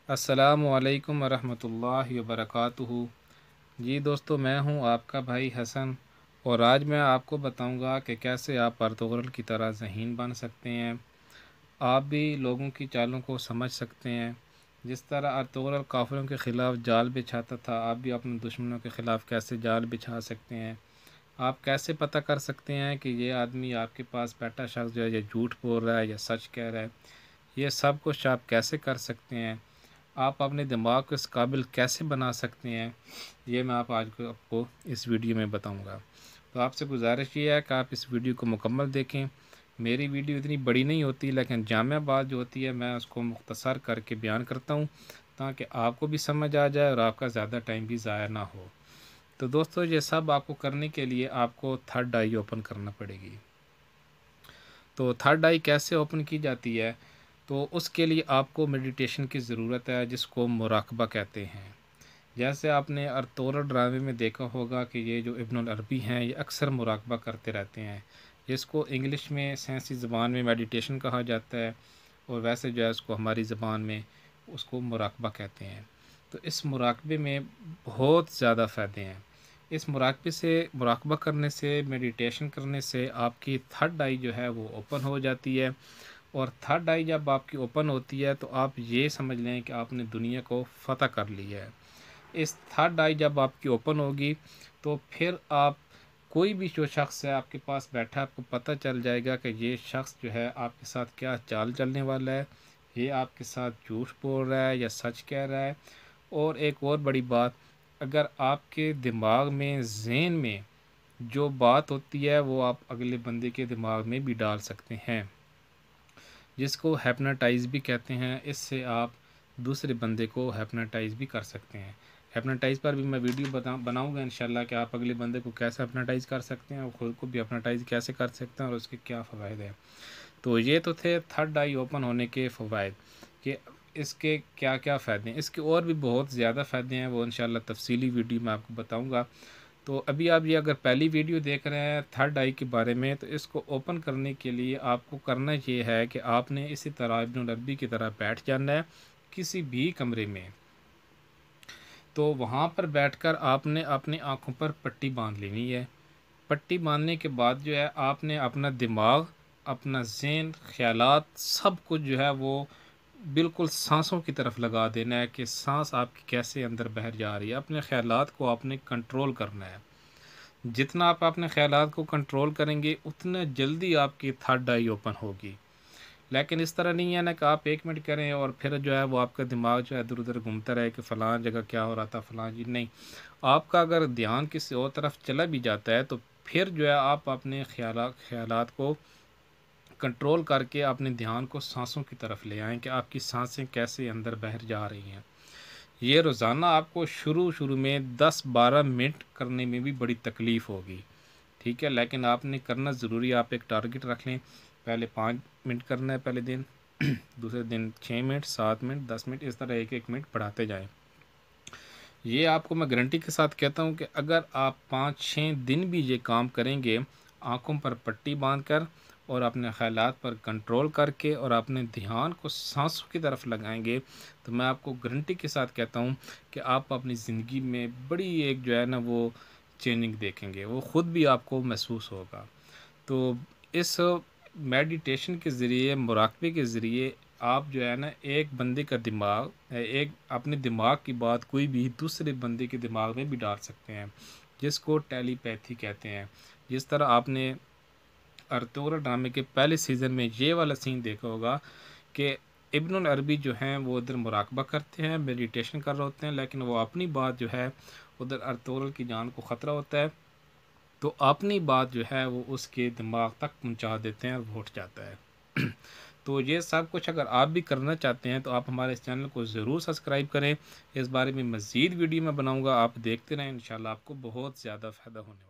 السلام علیکم ورحمۃ اللہ وبرکاتہ۔ جی دوستو، میں ہوں آپ کا بھائی حسن، اور آج میں آپ کو بتاؤں گا کہ کیسے آپ ارطغرل کی طرح ذہین بن سکتے ہیں۔ آپ بھی لوگوں کی چالوں کو سمجھ سکتے ہیں۔ جس طرح ارطغرل کافروں کے خلاف جال بچھاتا تھا، آپ بھی اپنے دشمنوں کے خلاف کیسے جال بچھا سکتے ہیں۔ آپ کیسے پتہ کر سکتے ہیں کہ یہ آدمی آپ کے پاس بیٹھا شخص جو ہے یہ جھوٹ بول رہا ہے یا سچ کہہ رہا ہے۔ یہ سب کچھ آپ کیسے کر سکتے ہیں، آپ اپنے دماغ کو اس قابل کیسے بنا سکتے ہیں، یہ میں آج آپ کو اس ویڈیو میں بتاؤں گا۔ تو آپ سے گزارش یہ ہے کہ آپ اس ویڈیو کو مکمل دیکھیں۔ میری ویڈیو اتنی بڑی نہیں ہوتی، لیکن جامع بات جو ہوتی ہے میں اس کو مختصر کر کے بیان کرتا ہوں تاکہ آپ کو بھی سمجھ آ جائے اور آپ کا زیادہ ٹائم بھی ضائع نہ ہو۔ تو دوستو، یہ سب آپ کو کرنے کے لیے آپ کو تھرڈ آئی اوپن کرنا پڑے گی۔ تو تھرڈ آئی کیسے اوپن کی جاتی ہے؟ تو اس کے لیے آپ کو میڈیٹیشن کی ضرورت ہے، جس کو مراقبہ کہتے ہیں۔ جیسے آپ نے ارطغرل ڈرامے میں دیکھا ہوگا کہ یہ جو ابن العربی ہیں یہ اکثر مراقبہ کرتے رہتے ہیں، جس کو انگلش میں سائنسی زبان میں میڈیٹیشن کہا جاتا ہے، اور ویسے جو ہے اس کو ہماری زبان میں اس کو مراقبہ کہتے ہیں۔ تو اس مراقبے میں بہت زیادہ فائدے ہیں۔ اس مراقبہ کرنے سے، میڈیٹیشن کرنے سے آپ کی تھرڈ آئی جو ہے وہ اوپن ہو جاتی ہے، اور تھرڈ آئی جب آپ کی اوپن ہوتی ہے تو آپ یہ سمجھ لیں کہ آپ نے دنیا کو فتح کر لی ہے۔ اس تھرڈ آئی جب آپ کی اوپن ہوگی تو پھر آپ کوئی بھی جو شخص ہے آپ کے پاس بیٹھا، آپ کو پتہ چل جائے گا کہ یہ شخص جو ہے آپ کے ساتھ کیا چال چلنے والا ہے، یہ آپ کے ساتھ جھوٹ بول رہا ہے یا سچ کہہ رہا ہے۔ اور ایک اور بڑی بات، اگر آپ کے دماغ میں، ذہن میں جو بات ہوتی ہے وہ آپ اگلے بندے کے دماغ میں بھی ڈال سکتے ہیں، جس کو ہیپناٹائز بھی کہتے ہیں۔ اس سے آپ دوسرے بندے کو ہیپناٹائز بھی کر سکتے ہیں۔ ہیپناٹائز پر بھی میں ویڈیو بناؤں گا انشاءاللہ کہ آپ اگلے بندے کو کیسے ہیپناٹائز کر سکتے ہیں اور خود کو بھی ہیپناٹائز کیسے کر سکتے ہیں اور اس کے کیا فوائد ہیں۔ تو یہ تو تھے تھرڈ آئی اوپن ہونے کے فوائد، کہ اس کے کیا کیا فائدے ہیں۔ اس کے اور بھی بہت زیادہ فائدے ہیں، وہ انشاءاللہ تفصیلی ویڈیو میں آپ کو بتاؤں گا۔ تو ابھی آپ یہ اگر پہلی ویڈیو دیکھ رہے ہیں تھرڈ آئی کے بارے میں، تو اس کو اوپن کرنے کے لیے آپ کو کرنا یہ ہے کہ آپ نے اسی طرح ابن العربی کی طرح بیٹھ جانا ہے کسی بھی کمرے میں۔ تو وہاں پر بیٹھ کر آپ نے اپنی آنکھوں پر پٹی باندھ لینی ہے۔ پٹی باندھنے کے بعد جو ہے آپ نے اپنا دماغ، اپنا ذہن، خیالات، سب کچھ جو ہے وہ بالکل سانسوں کی طرف لگا دینا ہے کہ سانس آپ کی کیسے اندر بہر جا رہی ہے۔ اپنے خیالات کو آپ نے کنٹرول کرنا ہے۔ جتنا آپ اپنے خیالات کو کنٹرول کریں گے اتنا جلدی آپ کی تھرڈ آئی اوپن ہوگی۔ لیکن اس طرح نہیں ہے نا کہ آپ 1 منٹ کریں اور پھر جو ہے وہ آپ کا دماغ جو ہے ادھر ادھر گھومتا رہے کہ فلاں جگہ کیا ہو رہا تھا، فلاں جی نہیں۔ آپ کا اگر دھیان کسی اور طرف چلا بھی جاتا ہے تو پھر جو ہے آپ اپنے خیالات کو کنٹرول کر کے اپنے دھیان کو سانسوں کی طرف لے آئیں کہ آپ کی سانسیں کیسے اندر بہر جا رہی ہیں۔ یہ روزانہ آپ کو شروع میں 10-12 منٹ کرنے میں بھی بڑی تکلیف ہوگی، ٹھیک ہے، لیکن آپ نے کرنا ضروری ہے۔ آپ ایک ٹارگٹ رکھ لیں، پہلے 5 منٹ کرنا ہے پہلے دن، دوسرے دن 6 منٹ، 7 منٹ، 10 منٹ، اس طرح 1-1 منٹ بڑھاتے جائیں۔ یہ آپ کو میں گارنٹی کے ساتھ کہتا ہوں کہ اگر آپ 5-6 دن بھی یہ کام کریں گے، آنکھوں پر پٹی باندھ کر اور اپنے خیالات پر کنٹرول کر کے اور اپنے دھیان کو سانسوں کی طرف لگائیں گے، تو میں آپ کو گارنٹی کے ساتھ کہتا ہوں کہ آپ اپنی زندگی میں بڑی ایک جو ہے نا وہ چینجنگ دیکھیں گے، وہ خود بھی آپ کو محسوس ہوگا۔ تو اس میڈیٹیشن کے ذریعے، مراقبے کے ذریعے آپ جو ہے نا ایک بندے کا دماغ، اپنے دماغ کی بات کوئی بھی دوسرے بندے کے دماغ میں بھی ڈال سکتے ہیں، جس کو ٹیلی پیتھی کہتے ہیں۔ جس طرح آپ نے ارطغرل ڈرامے کے پہلے سیزن میں یہ والا سین دیکھا ہوگا کہ ابن العربی جو ہیں وہ ادھر مراقبہ کرتے ہیں، میڈیٹیشن کر رہے ہوتے ہیں، لیکن وہ اپنی بات جو ہے ادھر ارطغرل کی جان کو خطرہ ہوتا ہے تو اپنی بات جو ہے وہ اس کے دماغ تک پہنچا دیتے ہیں اور وہ اٹھ جاتا ہے۔ تو یہ سب کچھ اگر آپ بھی کرنا چاہتے ہیں تو آپ ہمارے اس چینل کو ضرور سبسکرائب کریں۔ اس بارے میں مزید ویڈیو میں بناؤں گا، آپ دیکھتے رہیں، انشاءاللہ آپ کو بہت زیادہ فائدہ ہونے والا ہے۔